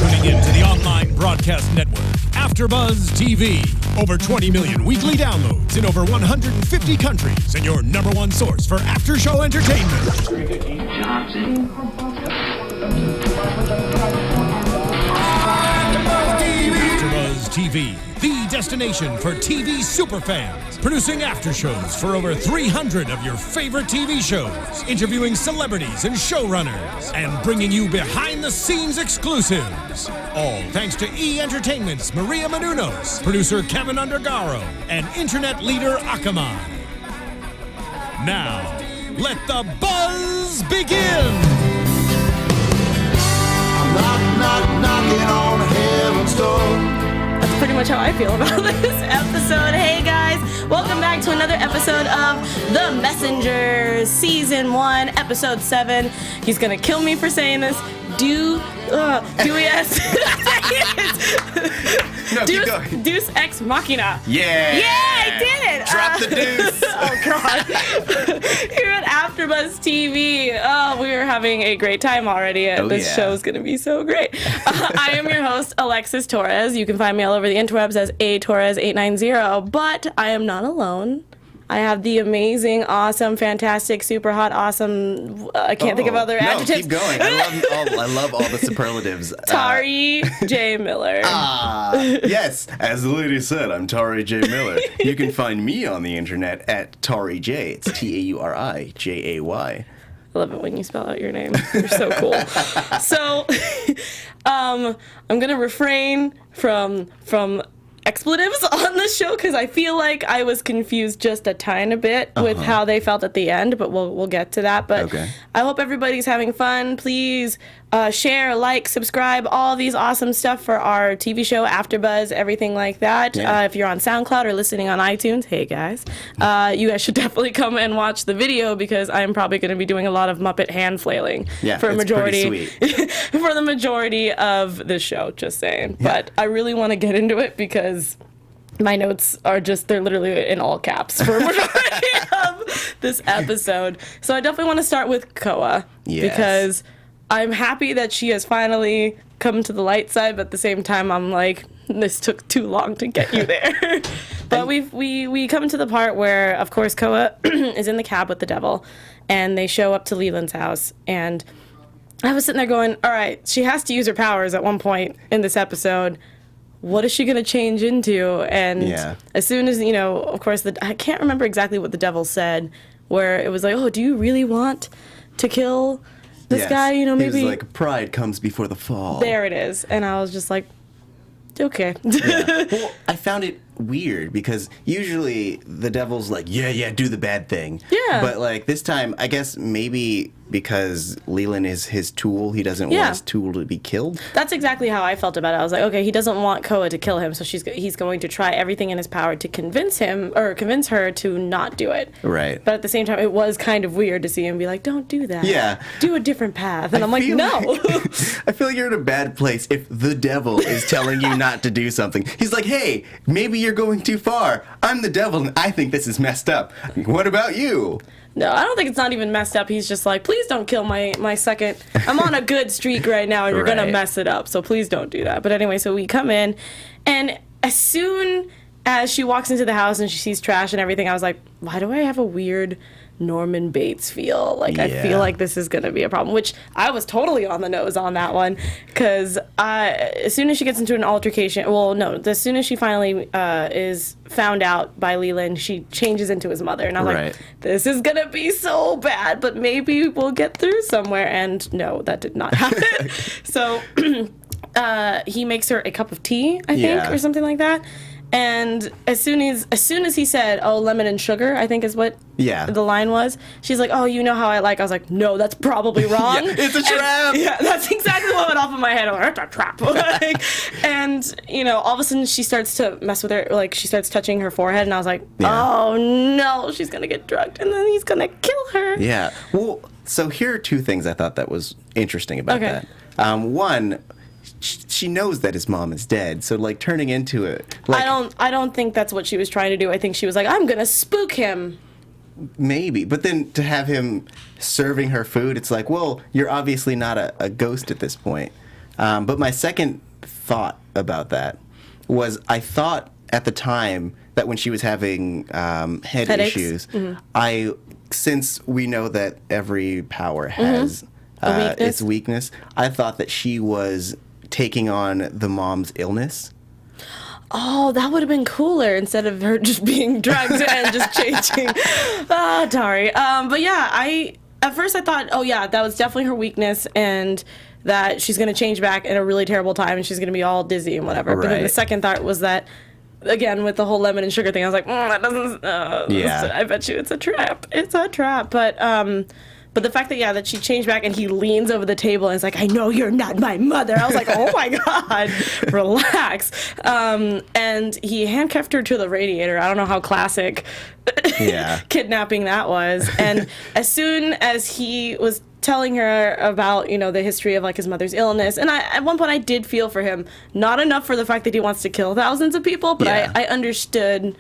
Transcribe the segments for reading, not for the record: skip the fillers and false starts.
tuning in to the online broadcast network, AFTERBUZZ TV. Over 20 million weekly downloads in over 150 countries, and your number one source for after-show entertainment. AFTERBUZZ TV, the destination for TV superfans, producing after shows for over 300 of your favorite TV shows, interviewing celebrities and showrunners, and bringing you behind-the-scenes exclusives. All thanks to E! Entertainment's Maria Menounos, producer Kevin Undergaro, and internet leader Akamai. Now, let the buzz begin! Knocking on heaven's door. That's pretty much how I feel about this episode. Hey guys, welcome back to another episode of The Messengers, Season 1, Episode 7. He's gonna kill me for saying this. Deux ex Machina. Yeah! Yeah, I did it! Drop the deuce! Oh, God. Here at AFTERBUZZ TV. Oh, we are having a great time already. This show is going to be so great. I am your host, Alexis Torres. You can find me all over the interwebs as atorres890, but I am not alone. I have the amazing, awesome, fantastic, super hot, awesome, I can't think of other adjectives. Keep going. I love all the superlatives. Tauri J. Miller. Yes, as the lady said, I'm Tauri J. Miller. You can find me on the internet at Tauri J. It's Taurijay. I love it when you spell out your name. You're so cool. So, I'm going to refrain from expletives on the show because I feel like I was confused just a tiny bit with how they felt at the end, but we'll get to that. But I hope everybody's having fun. Please share, like, subscribe, all these awesome stuff for our TV show, AFTERBUZZ, everything like that. Yeah. If you're on SoundCloud or listening on iTunes, hey guys, you guys should definitely come and watch the video because I'm probably going to be doing a lot of Muppet hand flailing for a majority for the majority of the show, just saying. Yeah. But I really want to get into it because my notes are they're literally in all caps for a majority of this episode. So I definitely want to start with Koa because I'm happy that she has finally come to the light side, but at the same time, I'm like, this took too long to get you there. But we come to the part where, of course, Koa is in the cab with the devil, and they show up to Leland's house, and I was sitting there going, all right, she has to use her powers at one point in this episode. What is she going to change into? And as soon as, of course, I can't remember exactly what the devil said, where it was like, oh, do you really want to kill this guy? Maybe. It was like, pride comes before the fall. There it is. And I was just like, okay. Well, I found it weird because usually the devil's like, yeah, do the bad thing. Yeah. But like this time, I guess maybe because Leland is his tool, he doesn't want his tool to be killed. That's exactly how I felt about it. I was like, okay, he doesn't want Koa to kill him, so he's going to try everything in his power to convince her to not do it. Right. But at the same time, it was kind of weird to see him be like, don't do that. Yeah. Do a different path. And I'm like, no. I feel like you're in a bad place if the devil is telling you not to do something. He's like, hey, maybe you're going too far. I'm the devil, and I think this is messed up. What about you? No, I don't think it's not even messed up. He's just like, please don't kill my second. I'm on a good streak right now, and you're going to mess it up, so please don't do that. But anyway, so we come in, and as soon as she walks into the house and she sees trash and everything, I was like, why do I have a weird Norman Bates feel? Like, I feel like this is going to be a problem, which I was totally on the nose on that one, because as soon as she gets into an altercation, as soon as she finally is found out by Leland, she changes into his mother, and I'm like, this is going to be so bad, but maybe we'll get through somewhere, and no, that did not happen. So he makes her a cup of tea, I think, or something like that. And as soon as he said, oh, lemon and sugar, I think is what the line was, she's like, oh, you know how I like. I was like, no, that's probably wrong. It's a trap. That's exactly what went off in my head. I went, it's a trap. And, all of a sudden she starts to mess with her, like she starts touching her forehead. And I was like, oh, no, she's going to get drugged. And then he's going to kill her. Yeah. Well, so here are two things I thought that was interesting about that. One, she knows that his mom is dead, so like turning into it. Like, I don't think that's what she was trying to do. I think she was like, I'm gonna spook him. Maybe, but then to have him serving her food, it's like, well, you're obviously not a ghost at this point. But my second thought about that was I thought at the time that when she was having headaches. Issues, since we know that every power has its weakness, I thought that she was taking on the mom's illness. Oh, that would have been cooler instead of her just being drugged and just changing. Tauri. But yeah, at first I thought, oh yeah, that was definitely her weakness and that she's going to change back in a really terrible time and she's going to be all dizzy and whatever. Right. But then the second thought was that, again, with the whole lemon and sugar thing, I was like, that doesn't, I bet you it's a trap. It's a trap. But the fact that, that she changed back and he leans over the table and is like, I know you're not my mother. I was like, oh my God, relax. And he handcuffed her to the radiator. I don't know how classic kidnapping that was. And as soon as he was telling her about, the history of like his mother's illness, and at one point I did feel for him, not enough for the fact that he wants to kill thousands of people, but I understood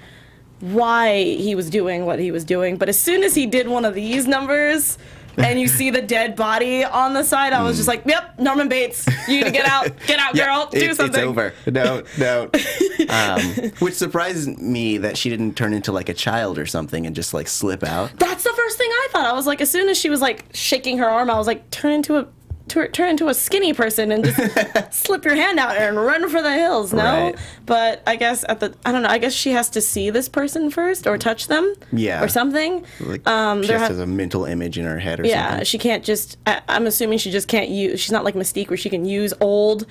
why he was doing what he was doing. But as soon as he did one of these numbers and you see the dead body on the side, I was just like, yep, Norman Bates, you need to get out, girl, do something. It's over. No. Which surprised me that she didn't turn into like a child or something and just like slip out. That's the first thing I thought. I was like, as soon as she was like shaking her arm, I was like, turn into a skinny person and just slip your hand out and run for the hills, no? Right. But I guess I guess she has to see this person first or touch them or something. Like she has a mental image in her head or something. Yeah, she can't just, I'm assuming she just can't use, she's not like Mystique where she can use old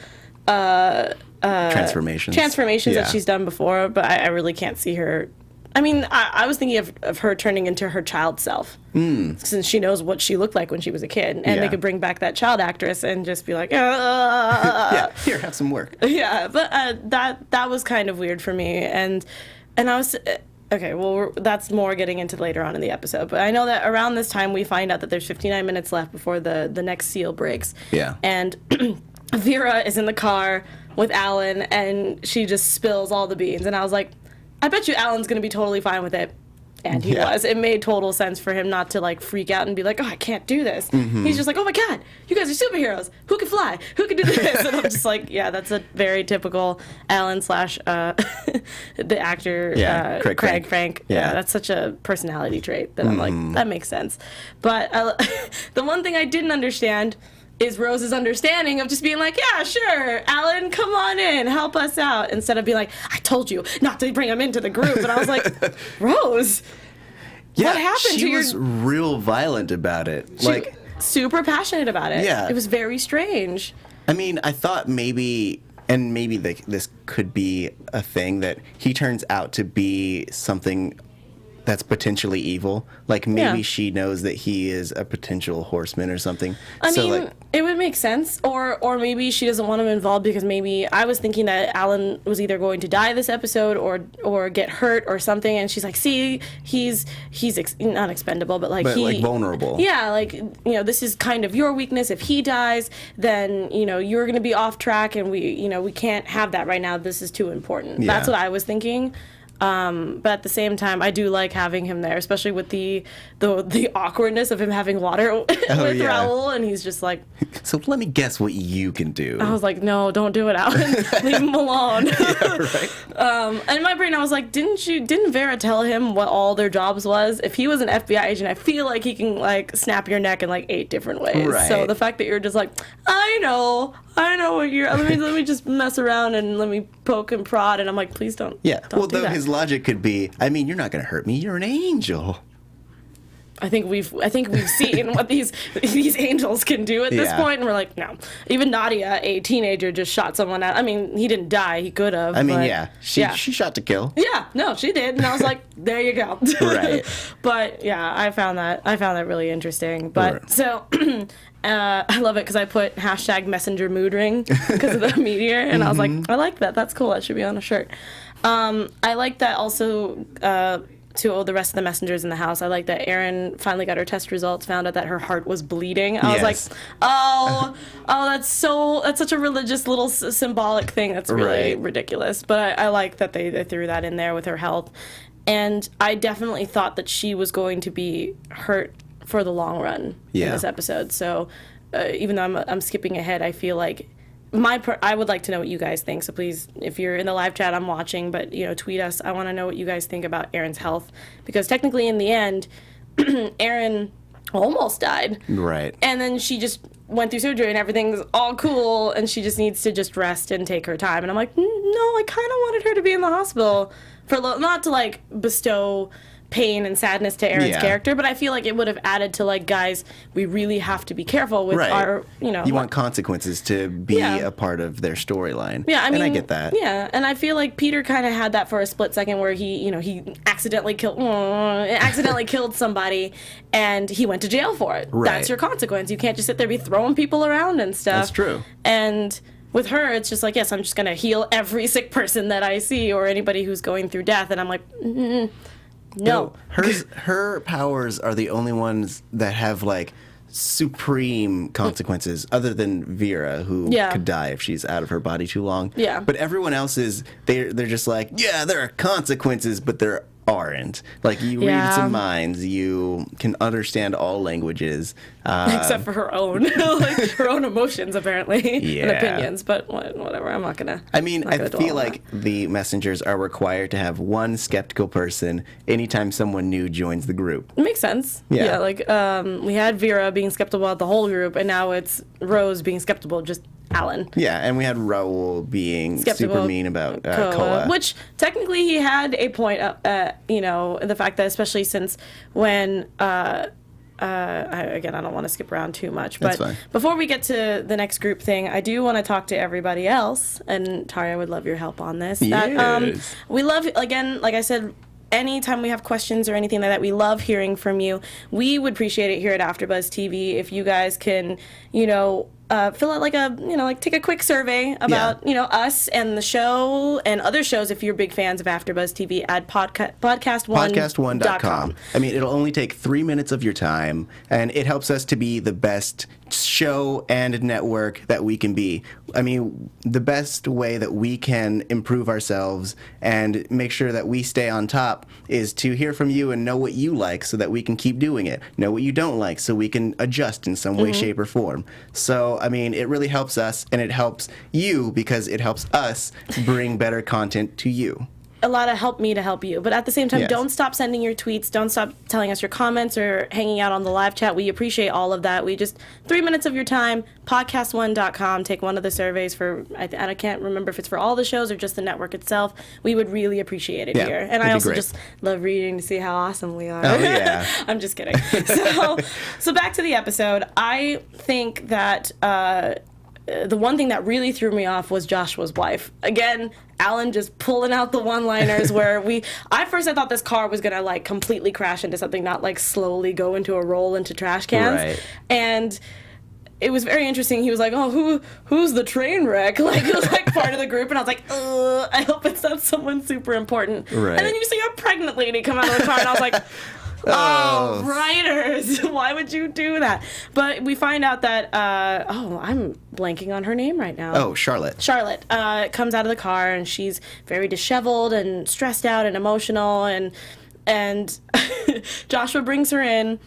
transformations that she's done before, but I really can't see her. I mean, I was thinking of her turning into her child self, since she knows what she looked like when she was a kid, and they could bring back that child actress and just be like, here, have some work. Yeah, but that was kind of weird for me, and I was okay. Well, that's more getting into later on in the episode, but I know that around this time we find out that there's 59 minutes left before the next seal breaks. Yeah, and Vera is in the car with Alan, and she just spills all the beans, and I was like, I bet you Alan's going to be totally fine with it. And he was. It made total sense for him not to, like, freak out and be like, oh, I can't do this. He's just like, oh, my God, you guys are superheroes. Who can fly? Who can do this? And I'm just like, yeah, that's a very typical Alan / the actor, Craig Frank. Yeah, that's such a personality trait that I'm like, that makes sense. But the one thing I didn't understand is Rose's understanding of just being like, yeah, sure, Alan, come on in, help us out, instead of being like, I told you not to bring him into the group. And I was like, Rose, what happened to your... She was real violent about it. Like, super passionate about it. Yeah. It was very strange. I mean, I thought maybe this could be a thing, that he turns out to be something that's potentially evil. Like, maybe she knows that he is a potential horseman or something. I mean, it would make sense. Or maybe she doesn't want him involved because maybe I was thinking that Alan was either going to die this episode or get hurt or something. And she's like, see, he's not expendable, but like vulnerable. Yeah, like, this is kind of your weakness. If he dies, then, you're going to be off track and we can't have that right now. This is too important. Yeah. That's what I was thinking. But at the same time, I do like having him there, especially with the awkwardness of him having water with Raul, and he's just like, so let me guess what you can do. I was like, no, don't do it, Alan. Leave him alone. Yeah, right. And in my brain, I was like, didn't Vera tell him what all their jobs was? If he was an FBI agent, I feel like he can like snap your neck in like 8 different ways. Right. So the fact that you're just like, I know what you're. Let me just mess around and let me poke and prod, and I'm like, please don't. Yeah. Don't do that. His logic could be, I mean, you're not going to hurt me. You're an angel. I think we've seen what these angels can do at this point, and we're like, no. Even Nadia, a teenager, just shot someone out. I mean, he didn't die. He could have. I mean, she shot to kill. Yeah, no, she did, and I was like, there you go. Right. But yeah, I found that really interesting. But so. I love it because I put #messenger mood ring because of the meteor, and I was like, I like that. That's cool. That should be on a shirt. I like that also to the rest of the messengers in the house. I like that Erin finally got her test results, found out that her heart was bleeding. I was like, that's such a religious little symbolic thing. That's really ridiculous. But I like that they threw that in there with her health. And I definitely thought that she was going to be hurt for the long run in this episode. So even though I'm skipping ahead, I feel like I would like to know what you guys think. So please, if you're in the live chat, I'm watching, but tweet us. I want to know what you guys think about Erin's health, because technically in the end, Erin almost died. Right. And then she just went through surgery and everything's all cool, and she just needs to just rest and take her time. And I'm like, no, I kind of wanted her to be in the hospital for not to like bestow pain and sadness to Erin's character, but I feel like it would have added to like, guys, we really have to be careful with our, You want consequences to be a part of their storyline. Yeah, I mean, and I get that. Yeah, and I feel like Peter kind of had that for a split second where he accidentally killed somebody, and he went to jail for it. Right. That's your consequence. You can't just sit there and be throwing people around and stuff. That's true. And with her, it's just like, yes, I'm just gonna heal every sick person that I see or anybody who's going through death, and I'm like, no. Her powers are the only ones that have like supreme consequences, other than Vera, who could die if she's out of her body too long. Yeah. But everyone else they're just like, yeah, there are consequences, but there aren't. Like, you read some minds, you can understand all languages. Except for her own. Like, her own emotions, apparently, and opinions. But whatever, I'm not going to... I mean, I feel like the messengers are required to have one skeptical person anytime someone new joins the group. It makes sense. Yeah, like, we had Vera being skeptical about the whole group, and now it's Rose being skeptical of just Alan. Yeah, and we had Raul being super mean about Koa. Which, technically, he had a point, the fact that, especially since when... I don't want to skip around too much, but before we get to the next group thing, I do want to talk to everybody else, and Tari, I would love your help on this. Yes. We love, again, like I said, anytime we have questions or anything like that, we love hearing from you. We would appreciate it here at AfterBuzz TV if you guys can, fill out take a quick survey about, us and the show and other shows if you're big fans of AfterBuzz TV at podcast1.com. I mean, it'll only take 3 minutes of your time, and it helps us to be the best show and network that we can be. I mean, the best way that we can improve ourselves and make sure that we stay on top is to hear from you and know what you like so that we can keep doing it. Know what you don't like so we can adjust in some way, shape, or form. So, I mean, it really helps us, and it helps you because it helps us bring better content to you. A lot of help me to help you. But at the same time, don't stop sending your tweets. Don't stop telling us your comments or hanging out on the live chat. We appreciate all of that. We just, 3 minutes of your time, podcast1.com, take one of the surveys for, I can't remember if it's for all the shows or just the network itself. We would really appreciate it here. And I also just love reading to see how awesome we are. Oh, yeah. I'm just kidding. So back to the episode. I think that... the one thing that really threw me off was Joshua's wife. Again, Alan just pulling out the one-liners where I thought this car was gonna like completely crash into something, not like slowly go into a roll into trash cans. Right. And it was very interesting. He was like, "Oh, who's the train wreck?" Like, it was like part of the group, and I was like, I hope it's not someone super important. Right. And then you see a pregnant lady come out of the car, and I was like, oh, writers, why would you do that? But we find out that, I'm blanking on her name right now. Oh, Charlotte. Charlotte comes out of the car, and she's very disheveled and stressed out and emotional, and Joshua brings her in,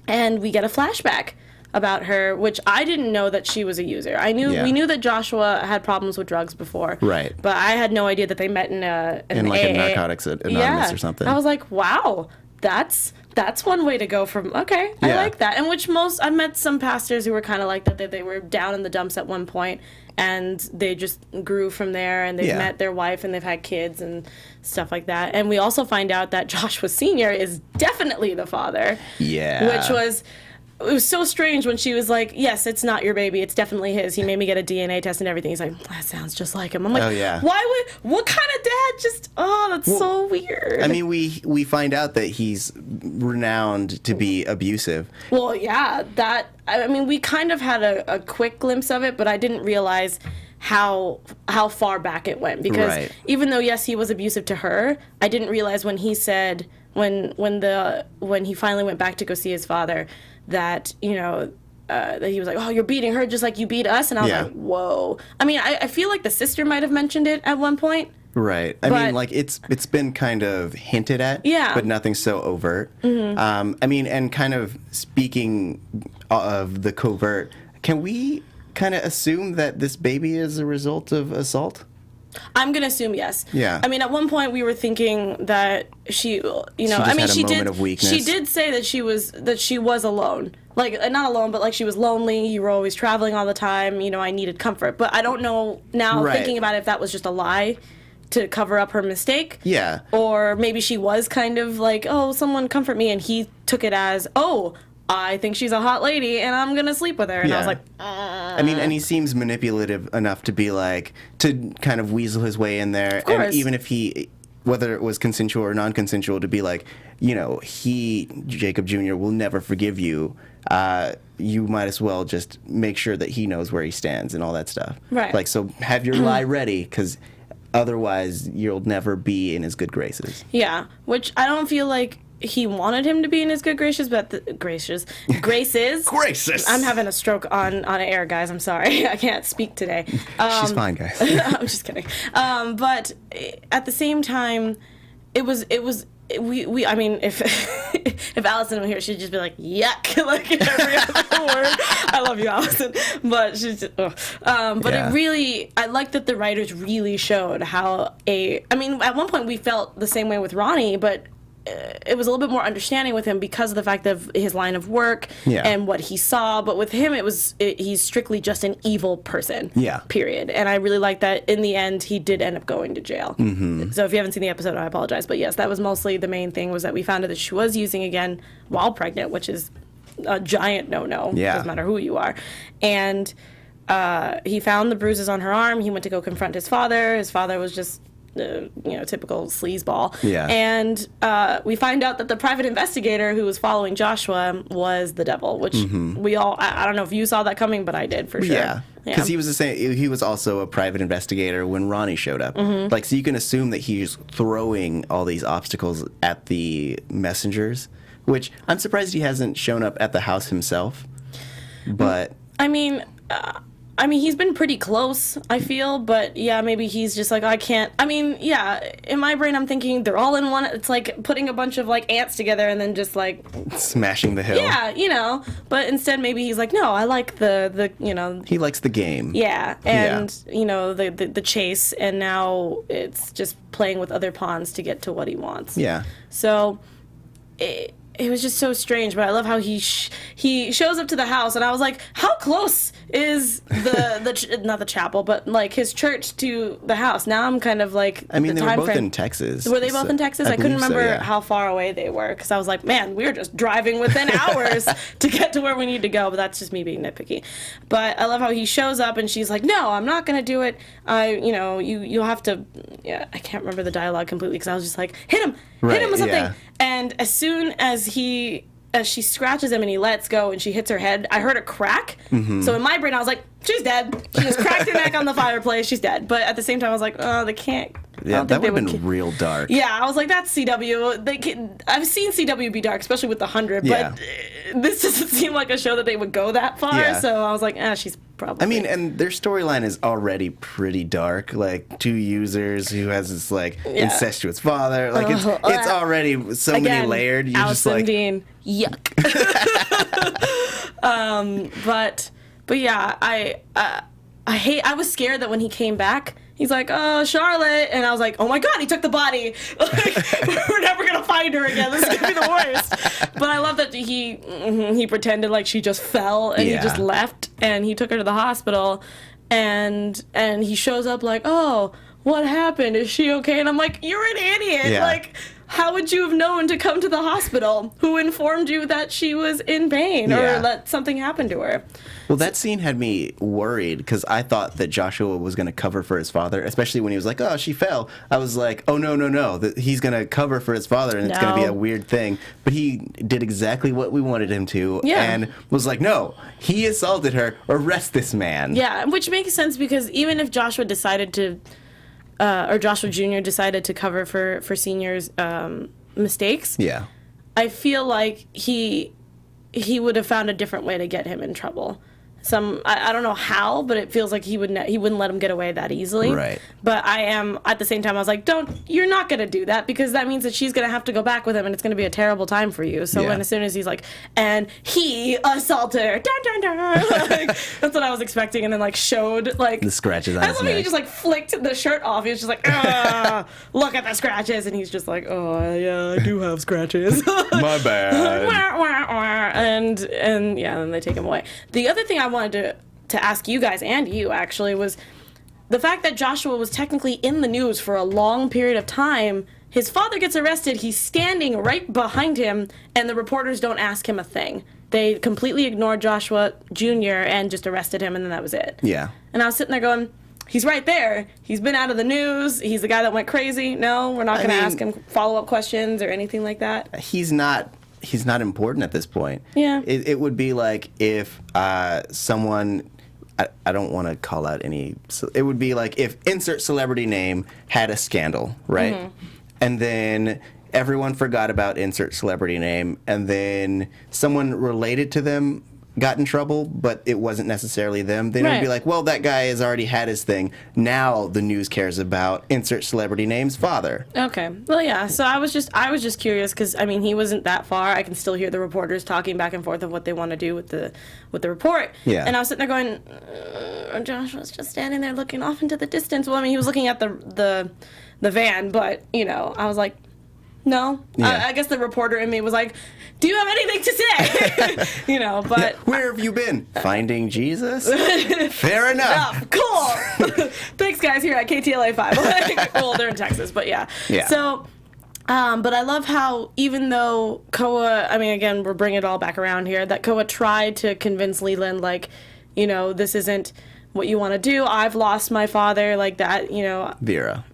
and we get a flashback about her, which I didn't know that she was a user. We knew that Joshua had problems with drugs before. Right. But I had no idea that they met in a Narcotics Anonymous or something. I was like, wow. That's one way to go from, I like that. And which I met some pastors who were kind of like that, they were down in the dumps at one point, and they just grew from there, and they've met their wife, and they've had kids and stuff like that. And we also find out that Joshua Sr. is definitely the father. Yeah. Which was... It was so strange when she was like, yes, it's not your baby, it's definitely his. He made me get a DNA test and everything. He's like, that sounds just like him. I'm like, what kind of dad that's so weird. I mean, we find out that he's renowned to be abusive. Well, yeah, we kind of had a quick glimpse of it, but I didn't realize how far back it went. Because even though, yes, he was abusive to her, I didn't realize when he said, when he finally went back to go see his father, that that he was like, oh, you're beating her just like you beat us, and I was like, whoa. I mean, I feel like the sister might have mentioned it at one point. Right. I mean, like, it's been kind of hinted at, but nothing so overt. I mean, and kind of speaking of the covert, can we kind of assume that this baby is a result of assault? I'm gonna assume yes. Yeah. I mean, at one point we were thinking that she, She had a moment of weakness. She did say that she was alone. Like, not alone, but like she was lonely. You were always traveling all the time. I needed comfort. But I don't know now, thinking about it, if that was just a lie to cover up her mistake. Yeah. Or maybe she was kind of like, oh, someone comfort me, and he took it as, oh, I think she's a hot lady, and I'm gonna sleep with her. And I was like, I mean, and he seems manipulative enough to be like, to kind of weasel his way in there. Of course. And even if he, whether it was consensual or non-consensual, to be like, Jacob Jr. will never forgive you. You might as well just make sure that he knows where he stands and all that stuff. Right. Like, so have your lie ready, because otherwise you'll never be in his good graces. Yeah, which I don't feel like he wanted him to be in his good graces, but graces. Graces. I'm having a stroke on air, guys. I'm sorry. I can't speak today. She's fine, guys. I'm just kidding. But at the same time, I mean, if Allison were here, she'd just be like, yuck, like every other word. I love you, Allison. But she's just, It really, I like that the writers really showed how at one point we felt the same way with Ronnie, but it was a little bit more understanding with him because of the fact of his line of work and what he saw. But with him, he's strictly just an evil person. Yeah. Period. And I really like that in the end, he did end up going to jail. Mm-hmm. So if you haven't seen the episode, I apologize. But yes, that was mostly the main thing, was that we found out that she was using again while pregnant, which is a giant no-no. Yeah. Doesn't matter who you are. And he found the bruises on her arm. He went to go confront his father. His father was just typical sleazeball. Yeah. And we find out that the private investigator who was following Joshua was the devil, which we all, I don't know if you saw that coming, but I did for sure. Yeah. Because he was also a private investigator when Ronnie showed up. Mm-hmm. Like, so you can assume that he's throwing all these obstacles at the messengers, which I'm surprised he hasn't shown up at the house himself. But he's been pretty close, I feel, but yeah, maybe he's just like, I can't. In my brain, I'm thinking they're all in one. It's like putting a bunch of like ants together and then just like smashing the hill. Yeah, but instead maybe he's like, no, I like the He likes the game. Yeah, and the chase, and now it's just playing with other pawns to get to what he wants. Yeah. So it was just so strange, but I love how he shows up to the house, and I was like, how close is not the chapel, but like his church to the house? Now I'm kind of like, they were both in Texas. Were they both in Texas? I couldn't remember how far away they were, because I was like, man, we were just driving within hours to get to where we need to go, but that's just me being nitpicky. But I love how he shows up, and she's like, no, I'm not going to do it. You'll have to, I can't remember the dialogue completely, because I was just like, hit him with something. Yeah. And as soon as she scratches him and he lets go and she hits her head, I heard a crack. Mm-hmm. So in my brain, I was like, she's dead. She just cracked her neck on the fireplace. She's dead. But at the same time, I was like, oh, they can't. Yeah, that would have been real dark. Yeah, I was like, that's CW. I've seen CW be dark, especially with The 100, but this doesn't seem like a show that they would go that far. Yeah. So I was like, she's probably. And their storyline is already pretty dark. Like, two users who has this like incestuous father. Like, it's already so many layered. You're Allison just like, Dean, yuck. But yeah, I was scared that when he came back, he's like, oh, Charlotte. And I was like, oh my God, he took the body. Like, we're never going to find her again. This is going to be the worst. But I love that he pretended like she just fell and he just left, and he took her to the hospital, and he shows up like, oh, what happened? Is she okay? And I'm like, you're an idiot. Yeah. Like, how would you have known to come to the hospital? Who informed you that she was in pain or that something happened to her? Well, that scene had me worried, because I thought that Joshua was going to cover for his father, especially when he was like, oh, she fell. I was like, oh, no, that he's going to cover for his father, and it's going to be a weird thing. But he did exactly what we wanted him to, and was like, no, he assaulted her. Arrest this man. Yeah, which makes sense, because even if Joshua decided to, or Joshua Jr. decided to cover for Senior's mistakes, I feel like he would have found a different way to get him in trouble. I don't know how, but it feels like he wouldn't let him get away that easily. Right. But I am, at the same time, I was like, you're not going to do that, because that means that she's going to have to go back with him, and it's going to be a terrible time for you. So when as soon as he's like, and he assaulted her, dun, dun, dun, like, that's what I was expecting, and then like showed like the scratches on his neck. I love how he just like flicked the shirt off. He was just like, look at the scratches, and he's just like, oh yeah, I do have scratches. My bad. and yeah, then they take him away. The other thing I wanted to ask you guys, and you actually, was the fact that Joshua was technically in the news for a long period of time. His father gets arrested, he's standing right behind him, and the reporters don't ask him a thing. They completely ignored Joshua Jr. and just arrested him, and then that was it. Yeah. And I was sitting there going, he's right there. He's been out of the news. He's the guy that went crazy. No, we're not going to ask him follow-up questions or anything like that. He's not important at this point. Yeah. It would be like if someone, I don't want to call out any, it would be like if insert celebrity name had a scandal, right? Mm-hmm. And then everyone forgot about insert celebrity name, and then someone related to them got in trouble, but it wasn't necessarily them. Then it'd be like, well, that guy has already had his thing. Now the news cares about insert celebrity name's father. Okay. Well, yeah. So I was just curious, because I mean, he wasn't that far. I can still hear the reporters talking back and forth of what they want to do with the report. Yeah. And I was sitting there going, Josh was just standing there looking off into the distance. Well, I mean, he was looking at the van, but you know, I was like, no. Yeah. I guess the reporter in me was like, do you have anything to say? You know, but... Yeah. Where have you been? Finding Jesus? Fair enough. Cool. Thanks, guys, here at KTLA 5. Well, they're in Texas, but yeah. So, but I love how, even though Koa, I mean, again, we're bringing it all back around here, that Koa tried to convince Leland, like, you know, this isn't what you want to do. I've lost my father, like that, you know. Vera.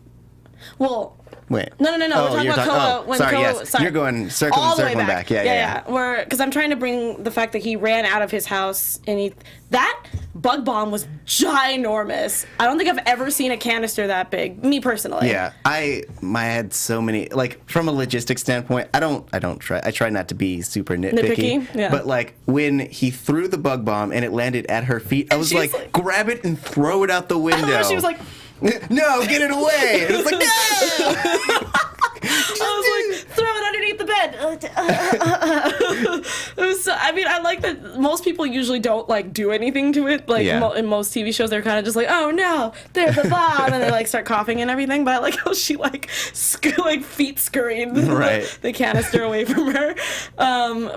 Well... Wait. No. We're talking about Koa. When sorry, Koa, yes. Sorry. You're going circling back. Yeah. Because I'm trying to bring the fact that he ran out of his house, and that bug bomb was ginormous. I don't think I've ever seen a canister that big. Me personally. Yeah. I had so many, like, from a logistics standpoint, I try not to be super nitpicky. Yeah. But like when he threw the bug bomb and it landed at her feet, I was like, grab it and throw it out the window. She was like, no, get it away! And it was like, no! I was like, throw it underneath the bed. It was I mean, I like that most people usually don't like do anything to it. Like in most TV shows, they're kind of just like, oh no, there's a bomb, and they like start coughing and everything. But I like how she like feet scurried the canister away from her.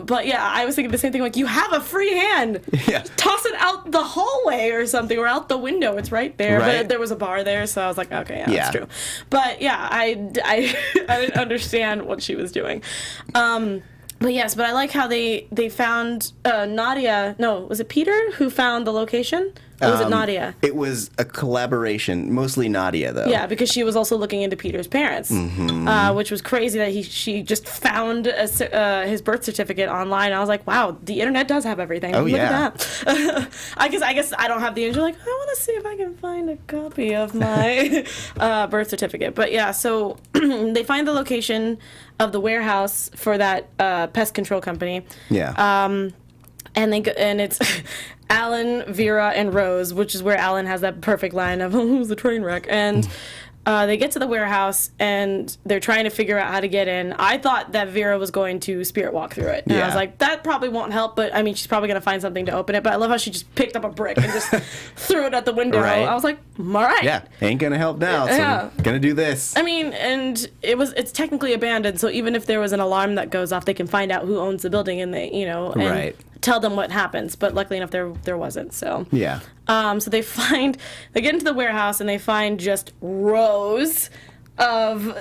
But yeah, I was thinking the same thing. Like, you have a free hand. Yeah. Toss it out the hallway or something, or out the window. It's right there. Right. But there was a bar there, so I was like, okay, yeah, that's true. But yeah, I didn't understand what she was doing. But yes, but I like how they found Nadia. No, was it Peter who found the location? Or was it Nadia? It was a collaboration, mostly Nadia, though. Yeah, because she was also looking into Peter's parents, which was crazy that she just found his birth certificate online. I was like, wow, the internet does have everything. Oh, Look at that. I guess I don't have the internet. Like, I want to see if I can find a copy of my birth certificate. But yeah, so they find the location of the warehouse for that pest control company. Yeah. And it's Alan, Vera, and Rose, which is where Alan has that perfect line of, oh, who's the train wreck? And they get to the warehouse, and they're trying to figure out how to get in. I thought that Vera was going to spirit walk through it. And I was like, that probably won't help, but I mean, she's probably going to find something to open it. But I love how she just picked up a brick and just threw it at the window. Right. I was like, all right. Yeah, ain't going to help now, so I'm going to do this. I mean, and it's technically abandoned, so even if there was an alarm that goes off, they can find out who owns the building, and they, you know, and tell them what happens. But luckily enough, there wasn't. So yeah. So they get into the warehouse, and they find just rows of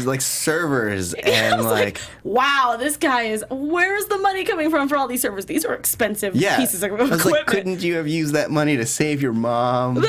like servers, and like, wow, this guy where's the money coming from for all these servers? These are expensive pieces of equipment. I was like, couldn't you have used that money to save your mom?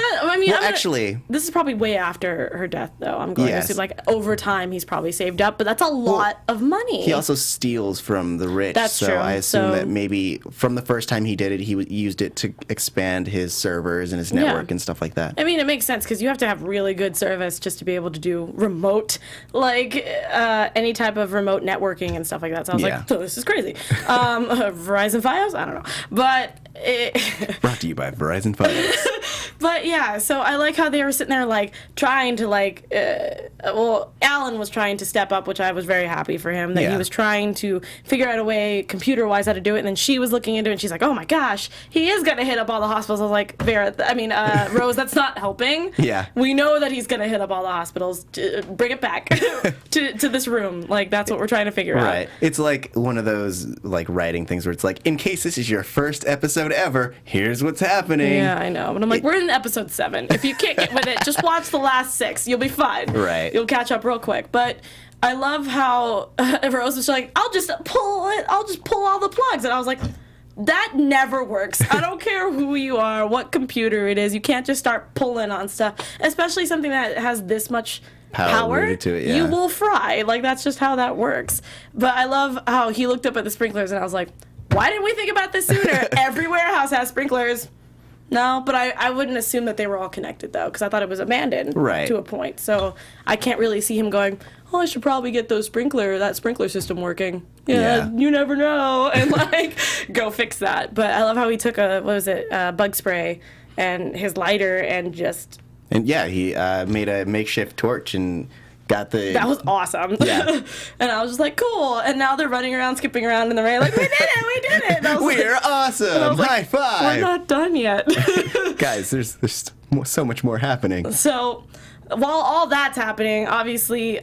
Actually, this is probably way after her death, though. I'm going to assume, like, over time he's probably saved up, but that's a lot of money. He also steals from the rich. That's true. I assume that maybe from the first time he did it, he used it to expand his servers and his network and stuff like that. I mean, it makes sense, because you have to have really good service just to be able to do remote, like, any type of remote networking and stuff like that. So I was like, oh, this is crazy. Verizon Fios? I don't know. But Brought to you by Verizon Phones. But yeah, so I like how they were sitting there like trying to Alan was trying to step up, which I was very happy for him, that he was trying to figure out a way computer-wise how to do it, and then she was looking into it and she's like, oh my gosh, he is going to hit up all the hospitals. I was like, Rose, that's not helping. Yeah. We know that he's going to hit up all the hospitals. Bring it back to this room. Like, that's what we're trying to figure out. Right. It's like one of those like writing things where it's like, in case this is your first episode ever, here's what's happening. Yeah, I know. But I'm like, we're in episode 7. If you can't get with it, just watch the last 6. You'll be fine. Right. You'll catch up real quick. But I love how Rose was like, I'll just pull all the plugs. And I was like, that never works. I don't care who you are, what computer it is. You can't just start pulling on stuff, especially something that has this much power to it, yeah. You will fry. Like, that's just how that works. But I love how he looked up at the sprinklers and I was like, why didn't we think about this sooner? Every warehouse has sprinklers. No, but I wouldn't assume that they were all connected, though, because I thought it was abandoned to a point. So I can't really see him going, oh, I should probably get that sprinkler system working. Yeah, you never know. And, like, go fix that. But I love how he took bug spray and his lighter and just... And, yeah, he made a makeshift torch and... That was awesome. Yeah. And I was just like, cool. And now they're running around, skipping around in the rain, like, we did it. And I was We're awesome. High five. We're not done yet. Guys, there's so much more happening. So while all that's happening, obviously,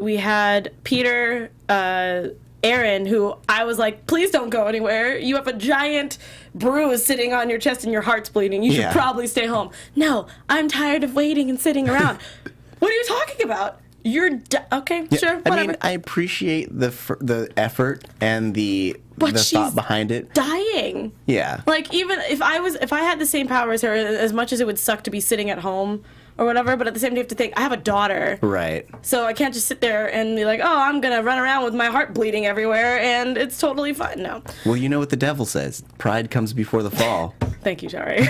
we had Peter, Erin, who I was like, please don't go anywhere. You have a giant bruise sitting on your chest and your heart's bleeding. You should probably stay home. No, I'm tired of waiting and sitting around. What are you talking about? You're okay, yeah, sure, whatever. I mean, I appreciate the effort and the thought behind it. Dying. Yeah. Like, even if I had the same power as her, as much as it would suck to be sitting at home or whatever, but at the same time you have to think, I have a daughter. Right. So I can't just sit there and be like, oh, I'm gonna run around with my heart bleeding everywhere and it's totally fine. No. Well, you know what the devil says. Pride comes before the fall. Thank you, Tauri.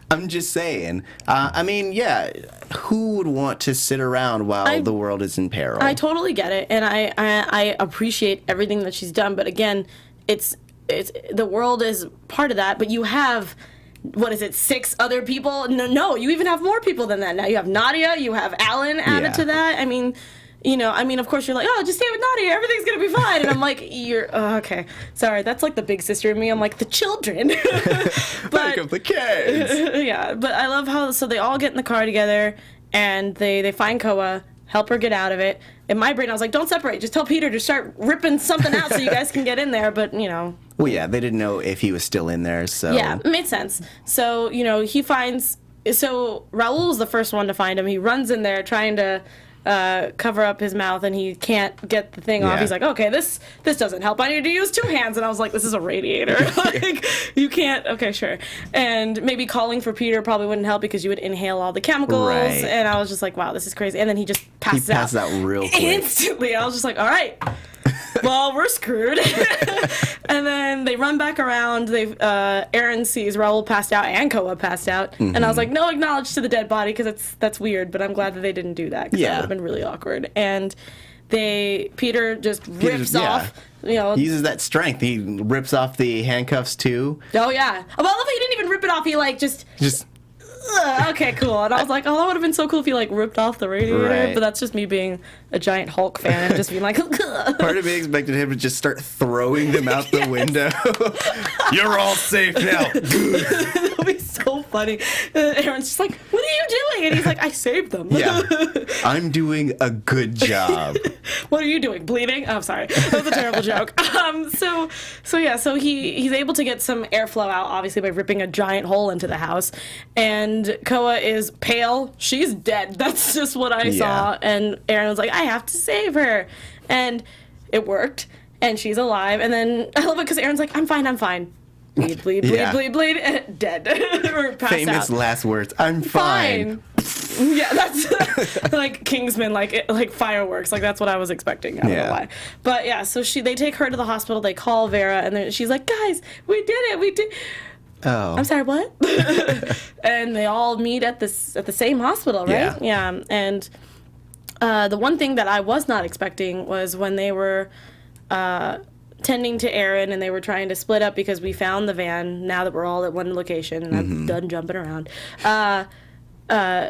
I'm just saying. I mean, yeah, who would want to sit around while the world is in peril? I totally get it, and I appreciate everything that she's done. But again, it's the world is part of that. But you have, what is it, 6 other people? No, you even have more people than that now. You have Nadia, you have Alan added to that. I mean, of course you're like, oh, just stay with Nadia, everything's gonna be fine. And I'm like, okay, sorry, that's like the big sister in me. I'm like, the children. Back of the kids. Yeah, but I love how, so they all get in the car together, and they find Koa, help her get out of it. In my brain, I was like, don't separate, just tell Peter to start ripping something out so you guys can get in there, but, Well, yeah, they didn't know if he was still in there, so... Yeah, it made sense. So, he finds... So, Raul's the first one to find him. He runs in there trying to... cover up his mouth, and he can't get the thing off. He's like, okay, this doesn't help. I need to use 2 hands. And I was like, this is a radiator. Like, you can't. Okay, sure. And maybe calling for Peter probably wouldn't help because you would inhale all the chemicals. Right. And I was just like, wow, this is crazy. And then he just passes out real quick. Instantly. I was just like, all right. Well, we're screwed. And then they run back around. Erin sees Raul passed out and Koa passed out. Mm-hmm. And I was like, no acknowledge to the dead body because that's weird. But I'm glad that they didn't do that because that would have been really awkward. And Peter just rips off. He uses that strength. He rips off the handcuffs too. Oh yeah. Well, I love how he didn't even rip it off. He like just. Okay, cool. And I was like, oh, that would have been so cool if he like ripped off the radiator. Right. But that's just me being a giant Hulk fan and just being like, part of me expected him to just start throwing them out the window. You're all safe now. That would be so funny. Erin's just like, what are you doing? And he's like, I saved them. Yeah. I'm doing a good job. What are you doing? Bleeding? Oh, I'm sorry. That was a terrible joke. So he's able to get some airflow out, obviously, by ripping a giant hole into the house. And Koa is pale. She's dead. That's just what I saw. And Erin was like, I have to save her. And it worked. And she's alive. And then I love it because Erin's like, I'm fine. Bleed, dead. Or pass Famous out. Last words. I'm fine. Yeah, that's like Kingsman, like fireworks. Like that's what I was expecting. I don't know why. But yeah, so they take her to the hospital. They call Vera, and then she's like, guys, we did it. Oh. I'm sorry, what? And they all meet at the same hospital, right? Yeah. And the one thing that I was not expecting was when they were tending to Erin, and they were trying to split up because we found the van now that we're all at one location, and I'm done jumping around.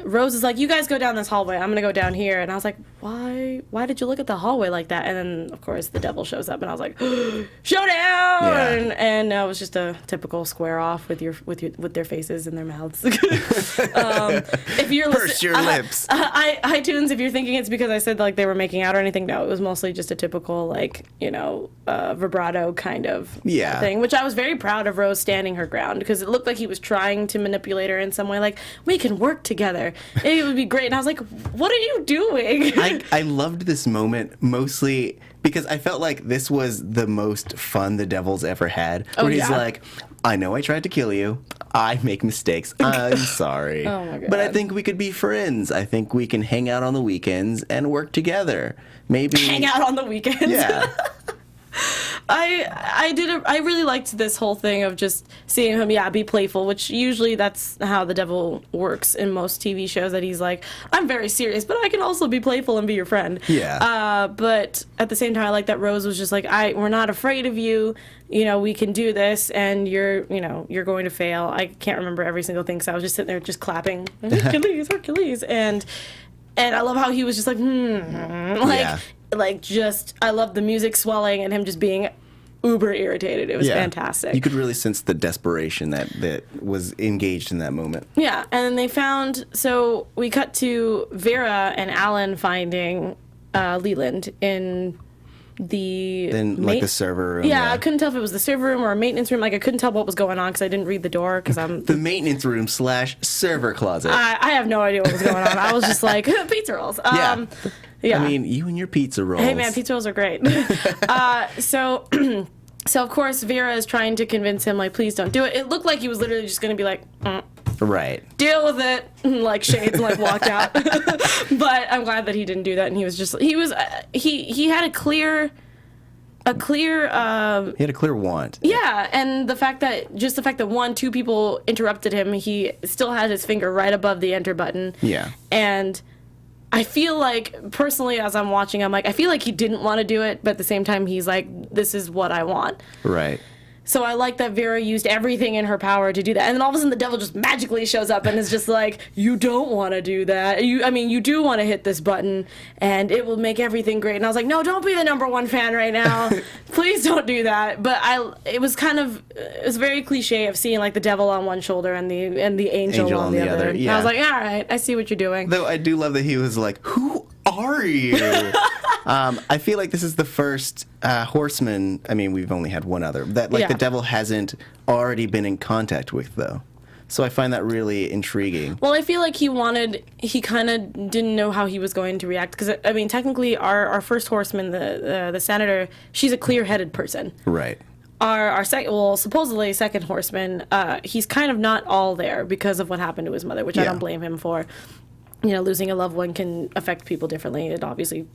Rose is like, you guys go down this hallway, I'm gonna go down here. And I was like, why did you look at the hallway like that? And then of course the devil shows up, and I was like, showdown! And it was just a typical square off with their faces and their mouths. If you're Purse your lips. iTunes, if you're thinking it's because I said like they were making out or anything, no, it was mostly just a typical like, vibrato kind of thing, which I was very proud of Rose standing her ground, because it looked like he was trying to manipulate her in some way, like, we can work together, it would be great. And I was like, what are you doing? I loved this moment mostly because I felt like this was the most fun the devil's ever had. Where he's like, I know I tried to kill you. I make mistakes. I'm sorry. Oh my God. But I think we could be friends. I think we can hang out on the weekends and work together. Maybe hang out on the weekends. Yeah. I really liked this whole thing of just seeing him, be playful, which usually that's how the devil works in most TV shows, that he's like, I'm very serious, but I can also be playful and be your friend. Yeah. But at the same time, I like that Rose was just like, we're not afraid of you. We can do this, and you're going to fail. I can't remember every single thing, so I was just sitting there just clapping, Hercules. And I love how he was just like, I love the music swelling and him just being uber irritated. It was fantastic. You could really sense the desperation that was engaged in that moment. Yeah, and then they found, so we cut to Vera and Alan finding Leland in the the server room. Yeah, I couldn't tell if it was the server room or a maintenance room. Like, I couldn't tell what was going on because I didn't read the door because I'm... The maintenance room / server closet. I have no idea what was going on. I was just like, pizza rolls. Yeah. I mean, you and your pizza rolls. Hey, man, pizza rolls are great. So of course, Vera is trying to convince him, like, please don't do it. It looked like he was literally just going to be like, right. Deal with it, like shades, and like walked out. But I'm glad that he didn't do that, and he he had a clear he had a clear want. Yeah, and the fact that 2 people interrupted him, he still had his finger right above the enter button. Yeah. And I feel like, personally, as I'm watching, I'm like, I feel like he didn't want to do it, but at the same time, he's like, this is what I want. Right. So I like that Vera used everything in her power to do that. And then all of a sudden the devil just magically shows up and is just like, you don't want to do that. You do want to hit this button and it will make everything great. And I was like, no, don't be the #1 fan right now. Please don't do that. But it was very cliche of seeing like the devil on one shoulder and the angel on the other. Yeah. And I was like, all right, I see what you're doing. Though I do love that he was like, who are you? I feel like this is the first horseman, I mean, we've only had one other, that the devil hasn't already been in contact with, though. So I find that really intriguing. Well, I feel like he kind of didn't know how he was going to react. Because, I mean, technically, our first horseman, the senator, she's a clear-headed person. Right. Our supposedly second horseman, he's kind of not all there because of what happened to his mother, which I don't blame him for. Losing a loved one can affect people differently. It obviously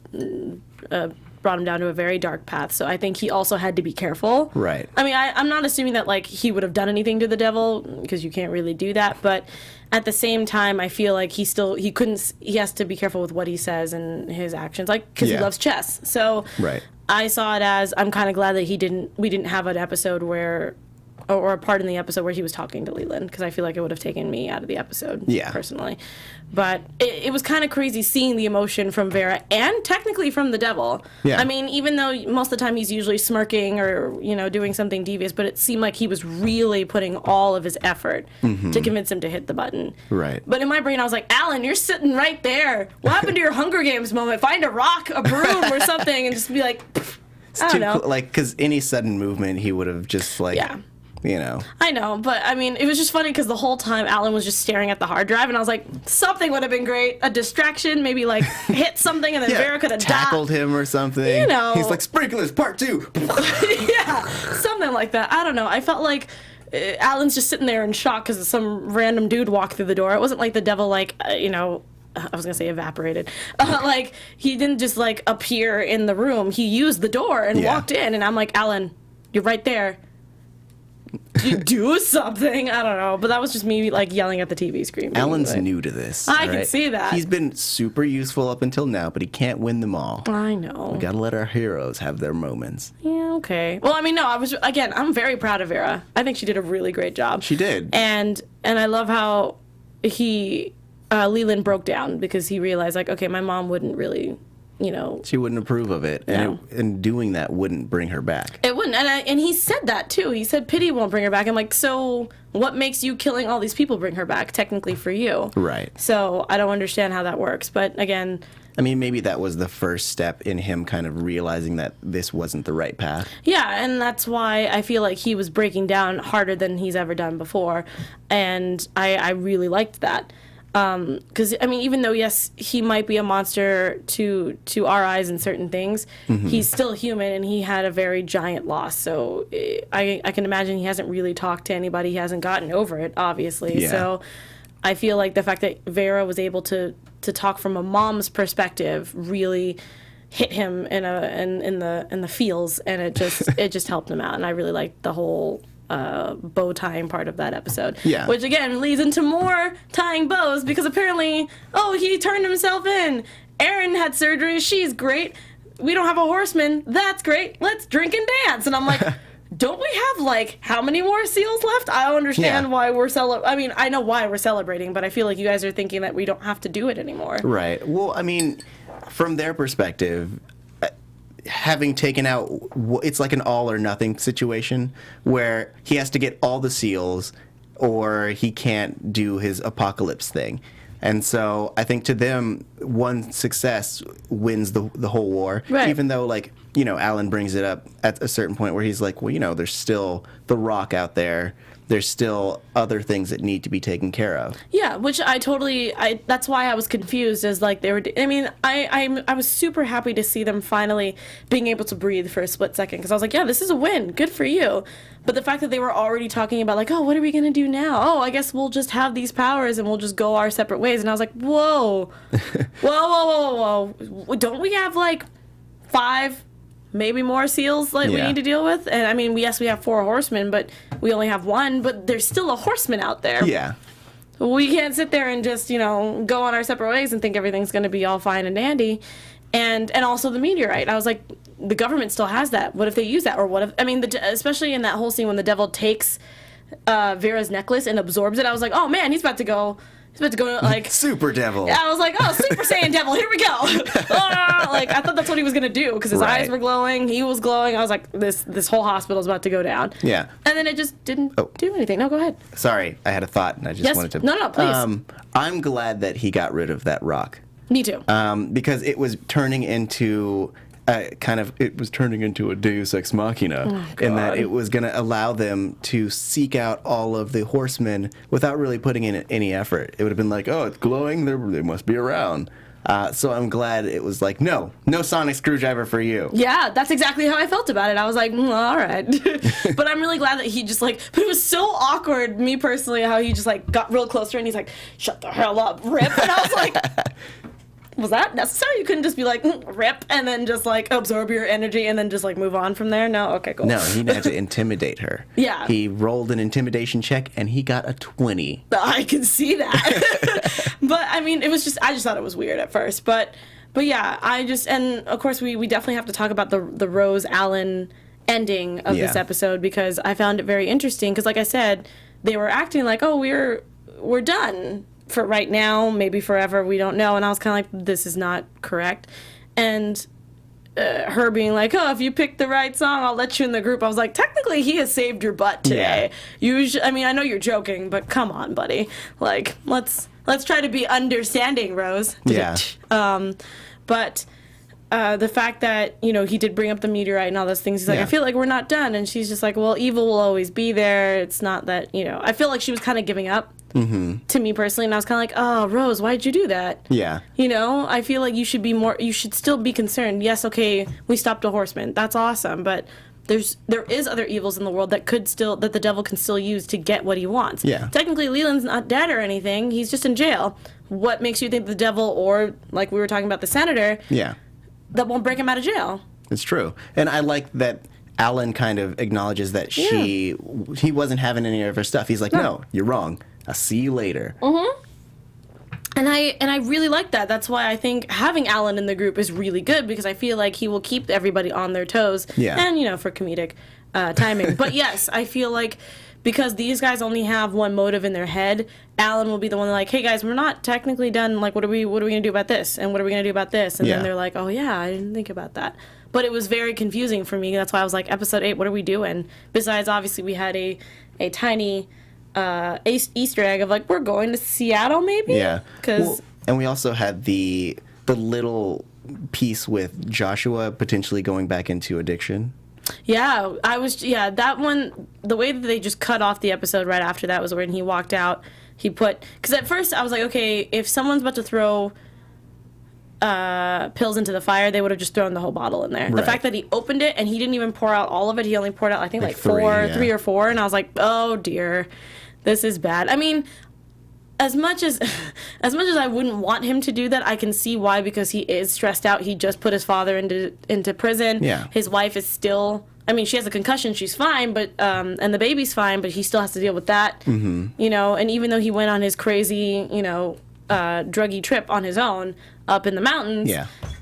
brought him down to a very dark path. So I think he also had to be careful. Right. I mean, I'm not assuming that, like, he would have done anything to the devil, because you can't really do that. But at the same time, I feel like he has to be careful with what he says and his actions, like, because he loves chess. So right. I saw it as, I'm kind of glad that we didn't have an episode where, or a part in the episode where he was talking to Leland, because I feel like it would have taken me out of the episode, personally. But it was kind of crazy seeing the emotion from Vera and technically from the devil. Yeah. I mean, even though most of the time he's usually smirking or, doing something devious, but it seemed like he was really putting all of his effort to convince him to hit the button. Right. But in my brain, I was like, Alan, you're sitting right there. What happened to your Hunger Games moment? Find a rock, a broom, or something, and just be like, I don't know. Cool. Like, because any sudden movement, he would have just, like... Yeah. I know, but I mean, it was just funny because the whole time Alan was just staring at the hard drive, and I was like, something would have been great. A distraction, maybe like hit something, and then Vera could have tackled him or something. He's like, sprinklers, part 2. Yeah, something like that. I don't know. I felt like Alan's just sitting there in shock because some random dude walked through the door. It wasn't like the devil, like, I was going to say evaporated. Like, he didn't just, like, appear in the room. He used the door and walked in, and I'm like, Alan, you're right there. do something. I don't know. But that was just me, like, yelling at the TV screen. Alan's new to this. I can see that. He's been super useful up until now, but he can't win them all. I know. We gotta let our heroes have their moments. Yeah, okay. Well, I mean, no, I'm very proud of Vera. I think she did a really great job. She did. And I love how Leland broke down because he realized, like, okay, my mom wouldn't really, she wouldn't approve of it, and doing that wouldn't bring her back. It wouldn't, and he said that too. He said pity won't bring her back. I'm like, so what makes you killing all these people bring her back? Technically for you, right? So I don't understand how that works. But again, I mean, maybe that was the first step in him kind of realizing that this wasn't the right path. Yeah, and that's why I feel like he was breaking down harder than he's ever done before, and I really liked that. Because, I mean, even though, yes, he might be a monster to our eyes in certain things, he's still human, and he had a very giant loss. So I can imagine he hasn't really talked to anybody. He hasn't gotten over it, obviously. Yeah. So I feel like the fact that Vera was able to talk from a mom's perspective really hit him in the feels, and it just helped him out. And I really liked the whole bow tying part of that episode. Yeah. Which again leads into more tying bows because apparently, he turned himself in. Erin had surgery. She's great. We don't have a horseman. That's great. Let's drink and dance. And I'm like, don't we have like how many more seals left? I don't understand why we're I mean, I know why we're celebrating, but I feel like you guys are thinking that we don't have to do it anymore. Right. Well, I mean, from their perspective, having taken out, it's like an all or nothing situation where he has to get all the seals or he can't do his apocalypse thing. And so I think to them, one success wins the whole war. Right. Even though, like, Alan brings it up at a certain point where he's like, well, there's still the Rock out there. There's still other things that need to be taken care of. Yeah, which that's why I was confused as like I was super happy to see them finally being able to breathe for a split second because I was like, yeah, this is a win. Good for you. But the fact that they were already talking about like, oh, what are we going to do now? Oh, I guess we'll just have these powers and we'll just go our separate ways. And I was like, whoa. Whoa. Don't we have like 5 maybe more seals we need to deal with? And I mean, yes, we have 4 horsemen, but we only have 1, but there's still a horseman out there. Yeah. We can't sit there and just, go on our separate ways and think everything's going to be all fine and dandy. And also the meteorite. I was like, the government still has that. What if they use that? Or what if, I mean, especially in that whole scene when the devil takes Vera's necklace and absorbs it, I was like, oh man, he's about to go like Super Devil. I was like, oh, Super Saiyan Devil, here we go. Like I thought that's what he was gonna do because his eyes were glowing, he was glowing. I was like, this whole hospital is about to go down. Yeah. And then it just didn't do anything. No, go ahead. Sorry, I had a thought and I just wanted to. No, please. I'm glad that he got rid of that rock. Me too. Because it was turning into turning into a Deus Ex Machina, in that it was going to allow them to seek out all of the horsemen without really putting in any effort. It would have been like, oh, it's glowing, they must be around. So I'm glad it was like, no sonic screwdriver for you. Yeah, that's exactly how I felt about it. I was like, all right. But I'm really glad that he just but it was so awkward, me personally, how he just got real close to her and he's like, shut the hell up, Rip. And I was like, was that necessary? You couldn't just be like, Rip, and then just absorb your energy and then just move on from there? No? Okay, cool. No, he had to intimidate her. Yeah. He rolled an intimidation check and he got a 20. I can see that. But I mean, I just thought it was weird at first. But yeah, and of course we definitely have to talk about the Rose Allen ending of this episode because I found it very interesting because like I said, they were acting like, oh, we're done. For right now, maybe forever, we don't know. And I was kind of like, this is not correct. And her being like, oh, if you pick the right song, I'll let you in the group. I was like, technically, he has saved your butt today. Yeah. I mean, I know you're joking, but come on, buddy. Let's try to be understanding, Rose. Yeah. But the fact that, he did bring up the meteorite and all those things, he's like, I feel like we're not done. And she's just like, well, evil will always be there. It's not that, I feel like she was kind of giving up. Mm-hmm. To me personally, and I was kind of like, oh, Rose, why'd you do that? Yeah. I feel like you should still be concerned. Yes, okay, we stopped a horseman. That's awesome, but there is other evils in the world that the devil can still use to get what he wants. Yeah. Technically, Leland's not dead or anything. He's just in jail. What makes you think the devil or, like we were talking about the senator, that won't break him out of jail? It's true. And I like that Alan kind of acknowledges that he wasn't having any of her stuff. He's like, no, you're wrong. I'll see you later. Mm-hmm. And I really like that. That's why I think having Alan in the group is really good, because I feel like he will keep everybody on their toes. Yeah. And, for comedic timing. But yes, I feel like because these guys only have one motive in their head, Alan will be the one like, hey guys, we're not technically done. Like, what are we gonna do about this? And what are we gonna do about this? And then they're like, oh yeah, I didn't think about that. But it was very confusing for me. That's why I was like, episode 8, what are we doing? Besides, obviously, we had a tiny Easter egg of like, we're going to Seattle, maybe. Yeah. And we also had the little piece with Joshua potentially going back into addiction. Yeah, that one, the way that they just cut off the episode right after that was when he walked out. Because at first I was like, okay, if someone's about to throw pills into the fire, they would have just thrown the whole bottle in there. Right. The fact that he opened it and he didn't even pour out all of it, he only poured out, I think, like three or four, and I was like, oh dear, this is bad. I mean, as much as I wouldn't want him to do that, I can see why, because he is stressed out. He just put his father into prison. Yeah. His wife is still, I mean, she has a concussion, she's fine, but and the baby's fine, but he still has to deal with that. Mm-hmm. And even though he went on his crazy, druggy trip on his own up in the mountains,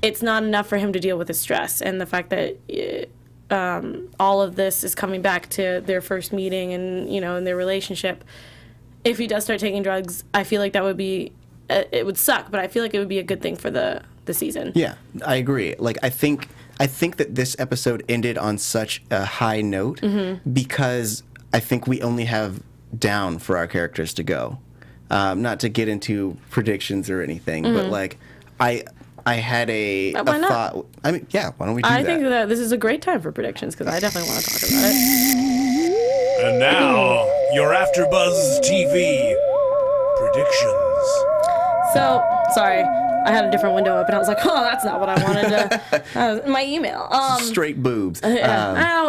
it's not enough for him to deal with his stress. And the fact that all of this is coming back to their first meeting and, in their relationship. If he does start taking drugs, I feel like that would be, it would suck, but I feel like it would be a good thing for the season. Yeah, I agree. Like, I think that this episode ended on such a high note because I think we only have down for our characters to go. Not to get into predictions or anything, but like, I had a thought. I mean, yeah, why don't we do that? I think that this is a great time for predictions, because I definitely want to talk about it. And now, your AFTERBUZZ TV predictions. So, sorry, I had a different window up, and I was like, oh, that's not what I wanted to, my email. Straight boobs. But yeah,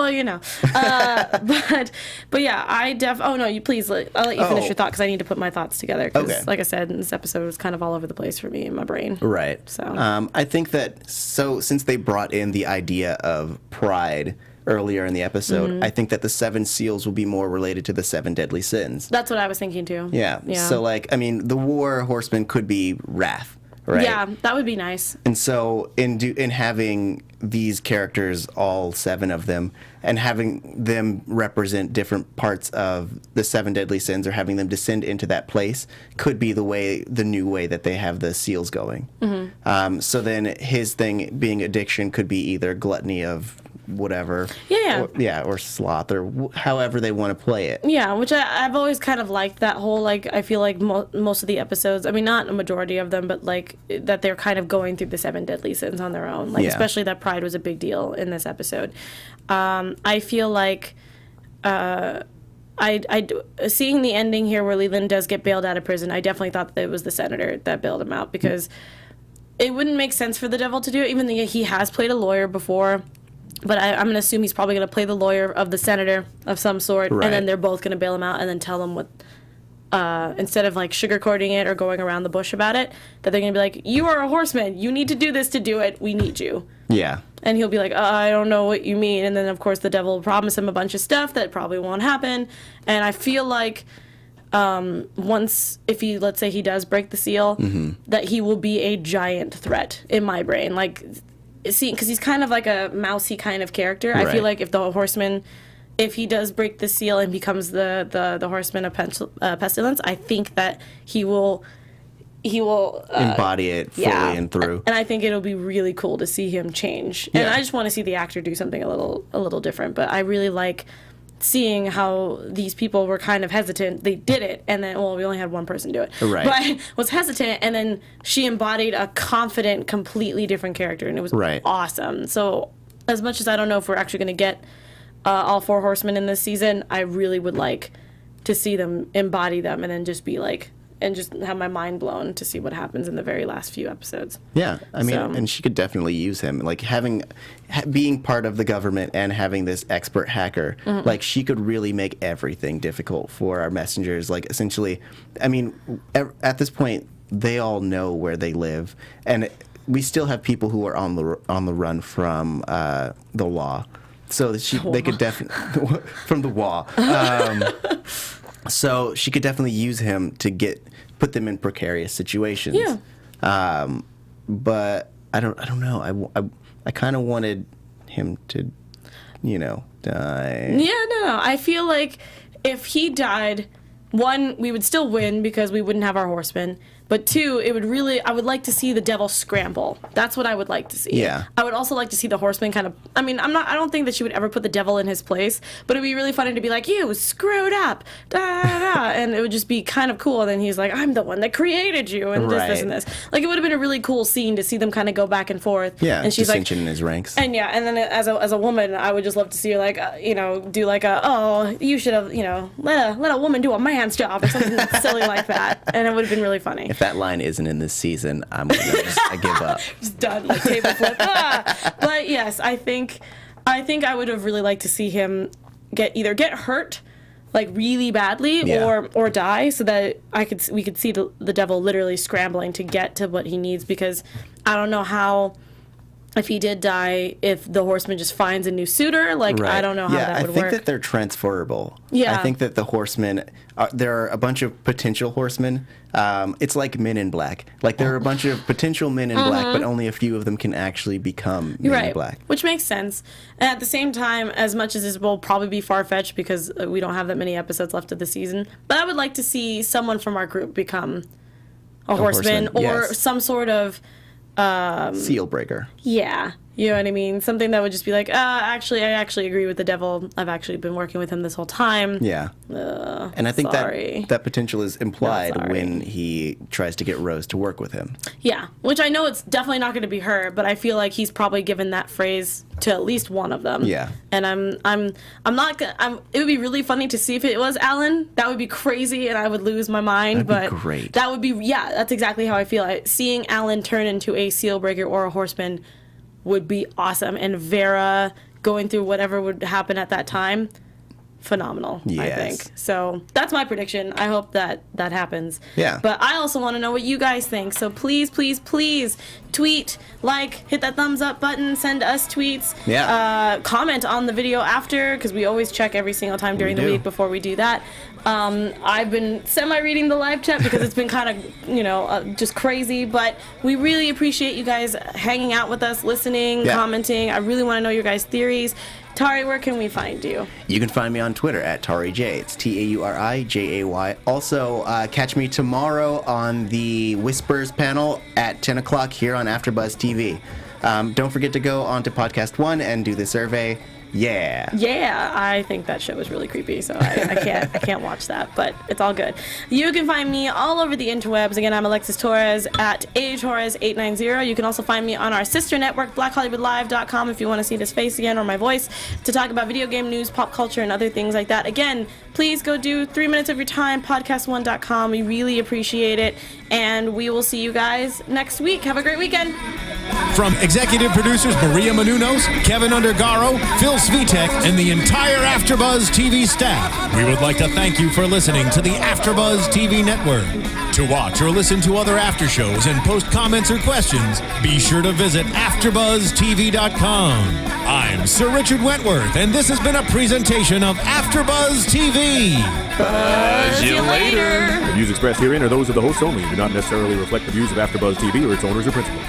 oh no, you please, I'll let you finish your thought, because I need to put my thoughts together, because like I said, this episode was kind of all over the place for me in my brain. Right. So I think that, since they brought in the idea of pride earlier in the episode, I think that the 7 seals will be more related to the 7 deadly sins. That's what I was thinking too. Yeah. So, like, I mean, the war horseman could be wrath, right? Yeah, that would be nice. And so, in having these characters, all 7 of them, and having them represent different parts of the 7 deadly sins, or having them descend into that place, could be the new way that they have the seals going. Mm-hmm. So then his thing being addiction could be either gluttony of whatever, or sloth, or however they want to play it. Yeah, which I've always kind of liked that whole, like, I feel like most of the episodes, I mean, not a majority of them, but like that they're kind of going through the 7 deadly sins on their own. Like, especially that pride was a big deal in this episode. I feel like seeing the ending here where Leland does get bailed out of prison, I definitely thought that it was the senator that bailed him out, because it wouldn't make sense for the devil to do it, even though he has played a lawyer before. But I'm going to assume he's probably going to play the lawyer of the senator of some sort, and then they're both going to bail him out and then tell him what, instead of like sugarcoating it or going around the bush about it, that they're going to be like, you are a horseman, you need to do this to do it, we need you. Yeah. And he'll be like, I don't know what you mean. And then, of course, the devil will promise him a bunch of stuff that probably won't happen. And I feel like let's say he does break the seal, that he will be a giant threat in my brain. Like, see, because he's kind of like a mousy kind of character. Right. I feel like if the horseman, if he does break the seal and becomes the horseman of pestilence, I think that he will embody it fully and through. And I think it'll be really cool to see him change. Yeah. And I just want to see the actor do something a little different. But I really like seeing how these people were kind of hesitant. They did it, and then, we only had one person do it. Right. But was hesitant, and then she embodied a confident, completely different character, and it was awesome. So as much as I don't know if we're actually going to get all 4 horsemen in this season, I really would like to see them embody them and then just be like, and just have my mind blown to see what happens in the very last few episodes. Yeah, I mean, and she could definitely use him. Like, being part of the government and having this expert hacker, like, she could really make everything difficult for our messengers. Like, essentially, I mean, at this point, they all know where they live, and we still have people who are on the run from the law. They could definitely from the wall. So she could definitely use him to put them in precarious situations. Yeah. But I don't know. I kind of wanted him to, die. Yeah, no. I feel like if he died, one, we would still win because we wouldn't have our horsemen. But two, I would like to see the devil scramble. That's what I would like to see. Yeah. I would also like to see the horseman kind of, I don't think that she would ever put the devil in his place, but it'd be really funny to be like, you screwed up, da, da, da, and it would just be kind of cool. And then he's like, I'm the one that created you, and this and this. Like, it would have been a really cool scene to see them kind of go back and forth. Yeah, and she's dissension in his ranks. And then as a woman, I would just love to see her, like, do like you should have, let a woman do a man's job or something silly like that. And it would have been really funny. If that line isn't in this season, I give up. Just done, like table flip. But yes, I think I would have really liked to see him either get hurt, like really badly, or die, so that we could see the devil literally scrambling to get to what he needs. Because I don't know how. If he did die, if the horseman just finds a new suitor, like, I don't know how that would work. I think that they're transferable. Yeah. I think that the horsemen, there are a bunch of potential horsemen. It's like Men in Black. Like, there are a bunch of potential Men in Black, but only a few of them can actually become Men in Black. Which makes sense. And at the same time, as much as this will probably be far-fetched because we don't have that many episodes left of the season, but I would like to see someone from our group become a horseman or some sort of... seal breaker. Yeah. You know what I mean? Something that would just be like, I actually agree with the devil. I've actually been working with him this whole time. Yeah. And I think that potential is implied when he tries to get Rose to work with him. Yeah. Which I know it's definitely not going to be her, but I feel like he's probably given that phrase to at least one of them. Yeah. And I'm not gonna, it would be really funny to see if it was Alan. That would be crazy and I would lose my mind. That'd be great. That would be, that's exactly how I feel. Seeing Alan turn into a seal breaker or a horseman would be awesome. And Vera going through whatever would happen at that time, phenomenal, I think. So that's my prediction. I hope that happens. Yeah. But I also want to know what you guys think. So please, please, please tweet, hit that thumbs up button, send us tweets. Yeah. Comment on the video after, because we always check every single time during the week before we do that. I've been semi-reading the live chat because it's been kind of, just crazy, but we really appreciate you guys hanging out with us, listening, commenting. I really want to know your guys' theories. Tauri, where can we find you? You can find me on Twitter at TauriJ. It's TaurijAY. Also, catch me tomorrow on the Whispers panel at 10 o'clock here on AfterBuzz TV. Don't forget to go on to Podcast One and do the survey. Yeah. Yeah, I think that show was really creepy, so I can't watch that, but it's all good. You can find me all over the interwebs. Again, I'm Alexis Torres at atorres890. You can also find me on our sister network, blackhollywoodlive.com, if you want to see this face again or my voice to talk about video game news, pop culture, and other things like that. Again, please go do 3 minutes of your time, podcast1.com. We really appreciate it, and we will see you guys next week. Have a great weekend. From executive producers Maria Menounos, Kevin Undergaro, Phil Svitek, and the entire AfterBuzz TV staff, we would like to thank you for listening to the AfterBuzz TV network. To watch or listen to other after shows and post comments or questions, be sure to visit AfterBuzzTV.com. I'm Sir Richard Wentworth, and this has been a presentation of AfterBuzz TV. Buzz you later. The views expressed herein are those of the hosts only and do not necessarily reflect the views of AfterBuzz TV or its owners or principals.